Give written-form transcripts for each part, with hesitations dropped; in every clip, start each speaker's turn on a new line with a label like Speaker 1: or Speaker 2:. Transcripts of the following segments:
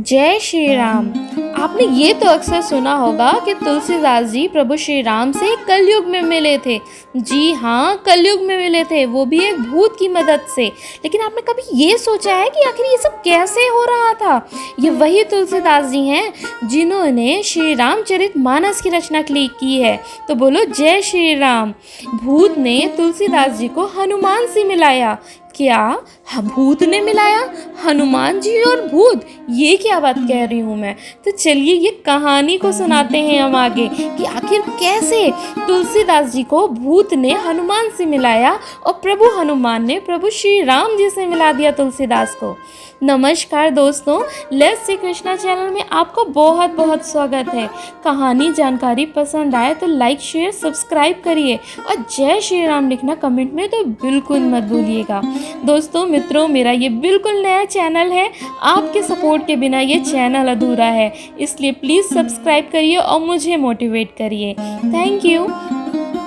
Speaker 1: जय श्री राम। आपने ये तो अक्सर सुना होगा कि तुलसीदास जी प्रभु श्री राम से कलयुग में मिले थे। जी हाँ, कलयुग में मिले थे, वो भी एक भूत की मदद से। लेकिन आपने कभी ये सोचा है कि आखिर ये सब कैसे हो रहा था? ये वही तुलसीदास जी हैं जिन्होंने श्री रामचरितमानस की रचना की है। तो बोलो जय श्री राम। भूत ने तुलसीदास जी को हनुमान से मिलाया। क्या भूत ने मिलाया? हनुमान जी और भूत, ये क्या बात कह रही हूँ मैं? तो चलिए ये कहानी को सुनाते हैं हम आगे कि आखिर कैसे तुलसीदास जी को भूत ने हनुमान से मिलाया और प्रभु हनुमान ने प्रभु श्री राम जी से मिला दिया तुलसीदास को। नमस्कार दोस्तों, लेट्स सी कृष्णा चैनल में आपका बहुत बहुत स्वागत है। कहानी जानकारी पसंद आए तो लाइक शेयर सब्सक्राइब करिए और जय श्री राम लिखना कमेंट में तो बिल्कुल मत भूलिएगा। दोस्तों मित्रों, मेरा ये बिल्कुल नया चैनल है, आपके सपोर्ट के बिना ये चैनल अधूरा है, इसलिए प्लीज़ सब्सक्राइब करिए और मुझे मोटिवेट करिए। Thank you.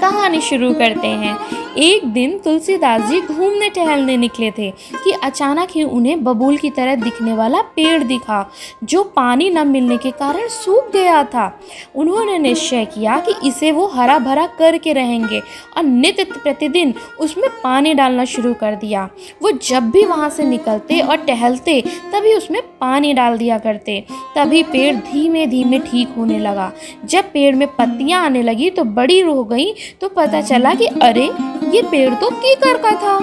Speaker 1: कहानी शुरू करते हैं। एक दिन तुलसीदास जी घूमने टहलने निकले थे कि अचानक ही उन्हें बबूल की तरह दिखने वाला पेड़ दिखा जो पानी न मिलने के कारण सूख गया था। उन्होंने निश्चय किया कि इसे वो हरा भरा करके रहेंगे और नित्य प्रतिदिन उसमें पानी डालना शुरू कर दिया। वो जब भी वहाँ से निकलते और टहलते तभी उसमें पानी डाल दिया करते। तभी पेड़ धीमे धीमे ठीक होने लगा। जब पेड़ में पत्तियाँ आने लगी तो बड़ी हो गई तो पता चला कि अरे ये पेड़ तो कीकर का था।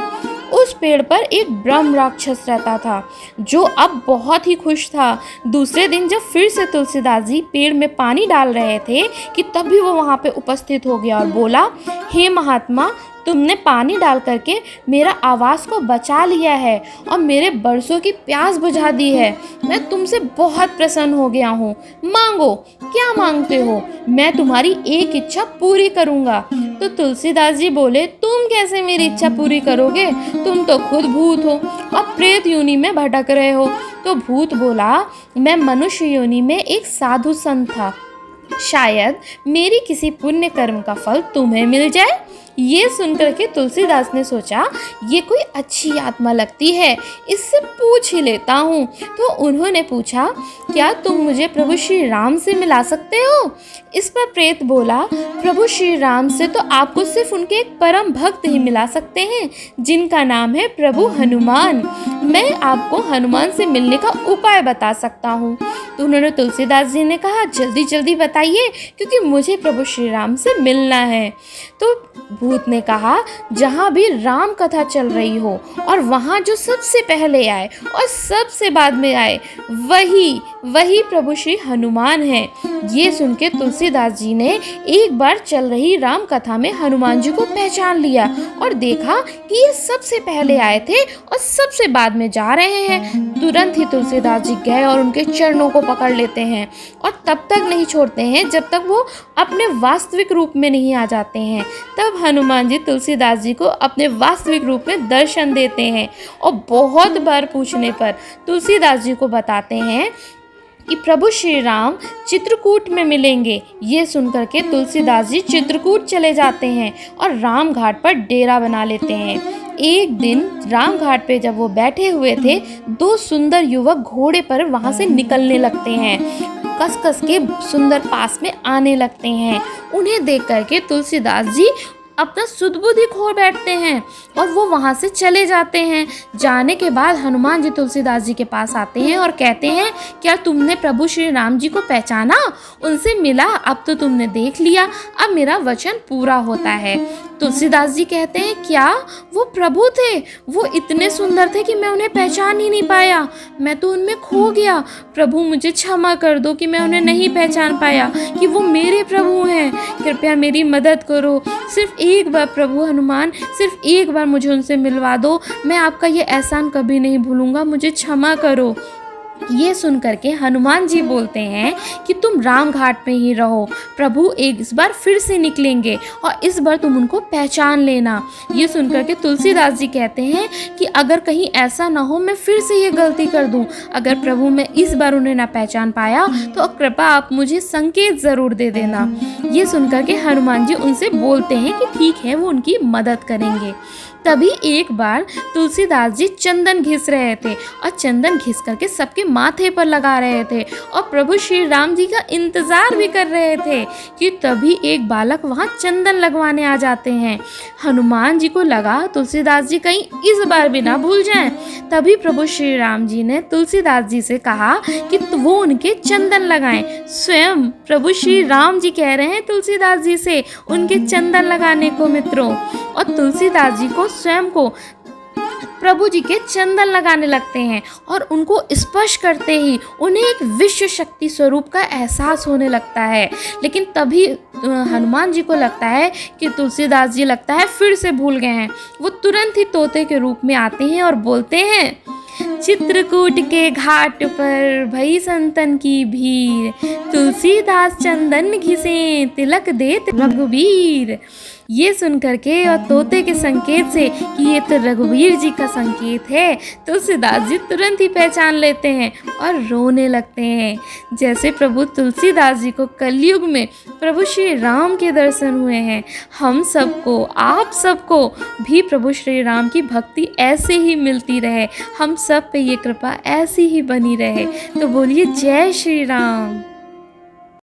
Speaker 1: उस पेड़ पर एक ब्रह्म राक्षस रहता था जो अब बहुत ही खुश था। दूसरे दिन जब फिर से तुलसीदास जी पेड़ में पानी डाल रहे थे कि तभी वो वहाँ पे उपस्थित हो गया और बोला, हे महात्मा, तुमने पानी डाल करके मेरा आवास को बचा लिया है और मेरे बरसों की प्यास बुझा दी है। मैं तुमसे बहुत प्रसन्न हो गया हूँ। मांगो, क्या मांगते हो? मैं तुम्हारी एक इच्छा पूरी करूँगा। तो तुलसीदास जी बोले, तुम कैसे मेरी इच्छा पूरी करोगे? तुम तो खुद भूत हो और प्रेत योनि में भटक रहे हो। तो भूत बोला, मैं मनुष्य योनि में एक साधु संत था, शायद मेरी किसी पुण्य कर्म का फल तुम्हें मिल जाए। ये सुनकर के तुलसीदास ने सोचा, ये कोई अच्छी आत्मा लगती है, इससे पूछ ही लेता हूँ। तो उन्होंने पूछा, क्या तुम मुझे प्रभु श्री राम से मिला सकते हो? इस पर प्रेत बोला, प्रभु श्री राम से तो आपको सिर्फ उनके एक परम भक्त ही मिला सकते हैं जिनका नाम है प्रभु हनुमान। मैं आपको हनुमान से मिलने का उपाय बता सकता हूँ। तो उन्होंने तुलसीदास जी ने कहा, जल्दी जल्दी बताइए क्योंकि मुझे प्रभु श्री राम से मिलना है। तो भूत ने कहा, जहाँ भी राम कथा चल रही हो और वहाँ जो सबसे पहले आए और सबसे बाद में आए वही प्रभु श्री हनुमान है। ये सुन के तुलसीदास जी ने एक बार चल रही राम कथा में हनुमान जी को पहचान लिया और देखा कि ये सबसे पहले आए थे और सबसे बाद में जा रहे हैं। तुरंत ही तुलसीदास जी गए और उनके चरणों को पकड़ लेते हैं और तब तक नहीं छोड़ते हैं जब तक वो अपने वास्तविक रूप में नहीं आ जाते हैं। तब हनुमान जी तुलसीदास जी को अपने वास्तविक रूप में दर्शन देते हैं और बहुत बार पूछने पर तुलसीदास जी को बताते हैं कि प्रभु श्री राम चित्रकूट में मिलेंगे। ये सुनकर के तुलसीदास जी चित्रकूट चले जाते हैं और राम घाट पर डेरा बना लेते हैं। एक दिन राम घाट पे जब वो बैठे हुए थे, दो सुंदर युवक घोड़े पर वहाँ से निकलने लगते हैं, कस कस के सुंदर पास में आने लगते हैं। उन्हें देख करके तुलसीदास जी अपना सुध बुद्धि खो बैठते हैं और वो वहाँ से चले जाते हैं। जाने के बाद हनुमान जी तुलसीदास जी के पास आते हैं और कहते हैं, क्या तुमने प्रभु श्री राम जी को पहचाना? उनसे मिला? अब तो तुमने देख लिया, अब मेरा वचन पूरा होता है। तुलसीदास जी कहते हैं, क्या वो प्रभु थे? वो इतने सुंदर थे कि मैं उन्हें पहचान ही नहीं पाया। मैं तो उनमें खो गया। प्रभु मुझे क्षमा कर दो कि मैं उन्हें नहीं पहचान पाया कि वो मेरे प्रभु हैं। कृपया मेरी मदद करो। सिर्फ एक बार प्रभु हनुमान, सिर्फ एक बार मुझे उनसे मिलवा दो। मैं आपका ये एहसान कभी नहीं भूलूंगा, मुझे क्षमा करो। ये सुन करके हनुमान जी बोलते हैं कि तुम राम घाट में ही रहो, प्रभु इस बार फिर से निकलेंगे और इस बार तुम उनको पहचान लेना। ये सुन करके तुलसीदास जी कहते हैं कि अगर कहीं ऐसा ना हो मैं फिर से ये गलती कर दूं, अगर प्रभु मैं इस बार उन्हें ना पहचान पाया तो कृपा आप मुझे संकेत ज़रूर दे देना। ये सुन करके हनुमान जी उनसे बोलते हैं कि ठीक है, वो उनकी मदद करेंगे। तभी एक बार तुलसीदास जी चंदन घिस रहे थे और चंदन घिस करके सबके माथे पर लगा रहे थे और प्रभु श्री राम जी का इंतजार भी कर रहे थे कि तभी एक बालक वहाँ चंदन लगवाने आ जाते हैं। हनुमान जी को लगा तुलसीदास जी कहीं इस बार भी ना भूल जाएं। तभी प्रभु श्री राम जी ने तुलसीदास जी से कहा कि वो उनके चंदन लगाएं। स्वयं प्रभु श्री राम जी कह रहे हैं तुलसीदास जी से उनके चंदन लगाने को मित्रों, और तुलसीदास जी को स्वयं को प्रभु जी के चंदन लगाने लगते हैं और उनको स्पर्श करते ही उन्हें एक विश्व शक्ति स्वरूप का एहसास होने लगता है। लेकिन तभी हनुमान जी को लगता है कि तुलसीदास जी लगता है फिर से भूल गए हैं। वो तुरंत ही तोते के रूप में आते हैं और बोलते हैं, चित्रकूट के घाट पर भई संतन की भीड़, तुलसीदास चंदन घिसे तिलक देत रघुवीर। ये सुन करके और तोते के संकेत से कि ये तो रघुवीर जी का संकेत है, तुलसीदास जी तुरंत ही पहचान लेते हैं और रोने लगते हैं। जैसे प्रभु तुलसीदास जी को कलयुग में प्रभु श्री राम के दर्शन हुए हैं, हम सबको, आप सबको भी प्रभु श्री राम की भक्ति ऐसे ही मिलती रहे, हम सब पे ये कृपा ऐसी ही बनी रहे। तो बोलिए जय श्री राम।